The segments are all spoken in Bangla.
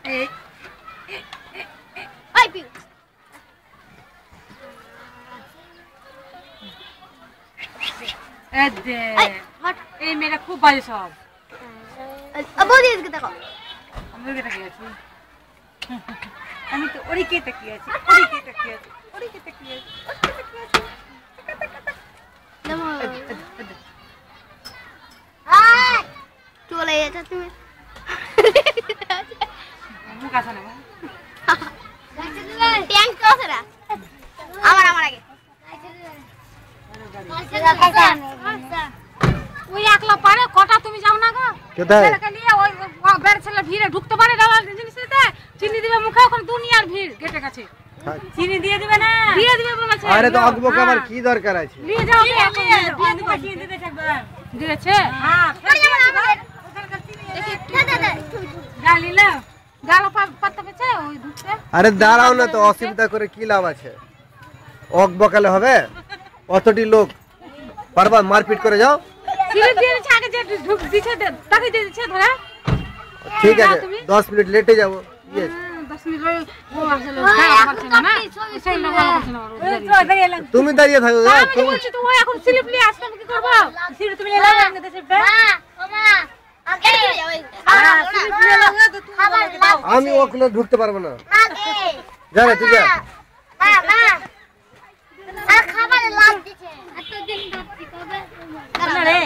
এই মেয়েরা খুব বাজে সব। আমি তো ওরিকে তাকিয়ে আছি, চলে যাচ্ছ তুমি মুখ আসা না আমার আগে ওই একলা পারে কটা তুমি যাও না গো ছেলেকে নিয়ে ওই বেড় ছেলে ভিড়ে ঢুকতে পারে ডালার জিনিস নিতে চিনি দিবে মুখে ওখানে দুনিয়ার ভিড় গেটে কাছে চিনি দিয়ে দিবে না দিয়ে দিবে বলেছে আরে তো আগবকে আমার কি দরকার আছে নিয়ে যাও দিয়ে দিবে চিনি দিতে থাকবে দিয়েছে হ্যাঁ ডালি না গালা পাতা পেছে ওই ঢুকতে আরে দাঁড়াও না তো অসুবিধা করে কি লাভ আছে অকবকালে হবে অতটি লোক পারবা মারপিট করে যাও ধীরে ধীরে ছাকে যে ঢুক দিছে তাকে দিছে ধরে ঠিক আছে 10 মিনিট লেটে যাব ইয়েস 10 মিনিট ও আসলে দাঁড়া পারছে না সেই না ভালো করছে না তুমি দাঁড়িয়ে থাকো তুমি বলছি তো ওই এখন স্লিপ নিয়ে আসলে আমি কি করব স্লিপ তুমি এলা আনতে দেছে মা আগে স্লিপ নিয়ে লাগা তো তুমি দাও আমি ওখানে ঢুকতে পারবো না জানে তুই যা মা আর খাবার লাভ দিছে এত দিন ধরে কবে না রে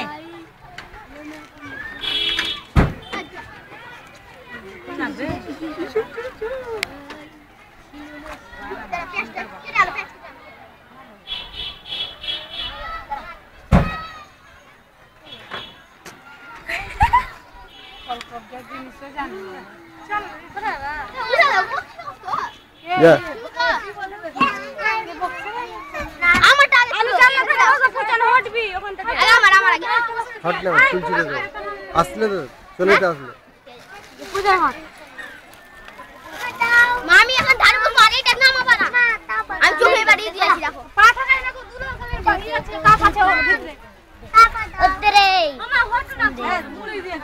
না রে আসলে তো চলে তো আসলে মামি এখন ধারবো বাড়িটা নামাবা না আমি চোখে বাড়ি দিয়েছি দেখো পাঠাটা না দুলো করে বাড়ি আছে কাপ আছে ওর ভিতরে ওতরে মামা হট না মুড়ি দিয়ে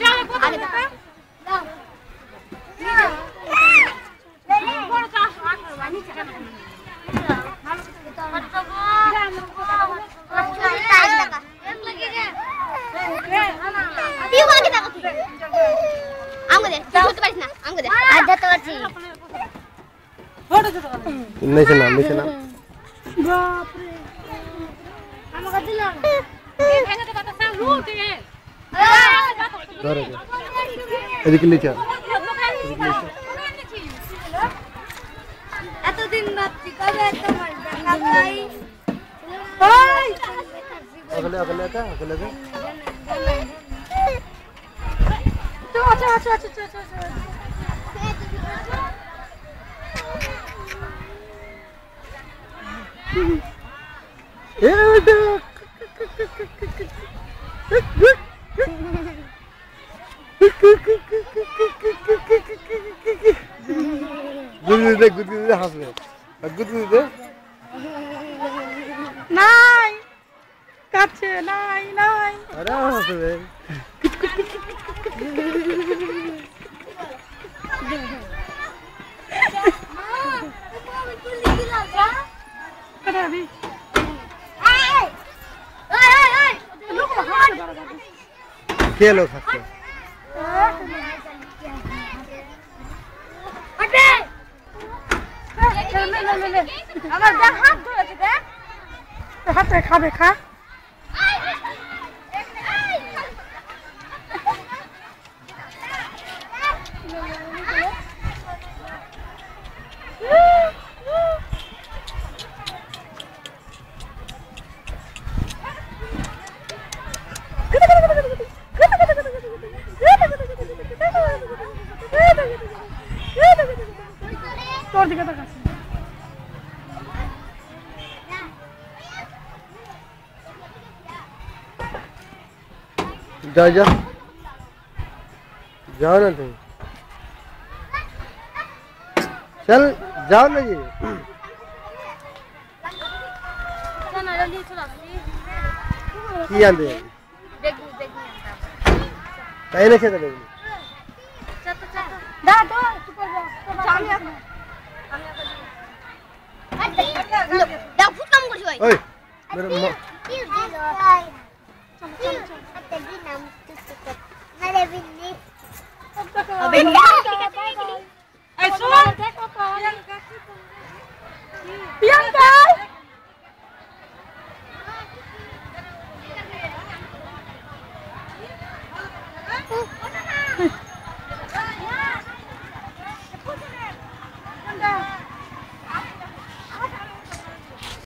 চলে কোথায় দাও বড় চাষ বানি ছেড়ে এতদিন ভাবছি কবে তোমার দেখা পাই নাই কাছে নাই নাই আরে হাসবে কে লোক হাসছে আমার হাত ধরেছে দেখ হাতে খাবে খা তোর দিকে তাকাচ্ছি जाओ जाओ जाओ ना तुम चल जाओ ना जी की आंदे देखू देखू कहीं नहीं चलते चल चल দাদা দাও ফুট কাম করছ ভাই ওই মেরে এই শুন প্রিয়াঙ্কা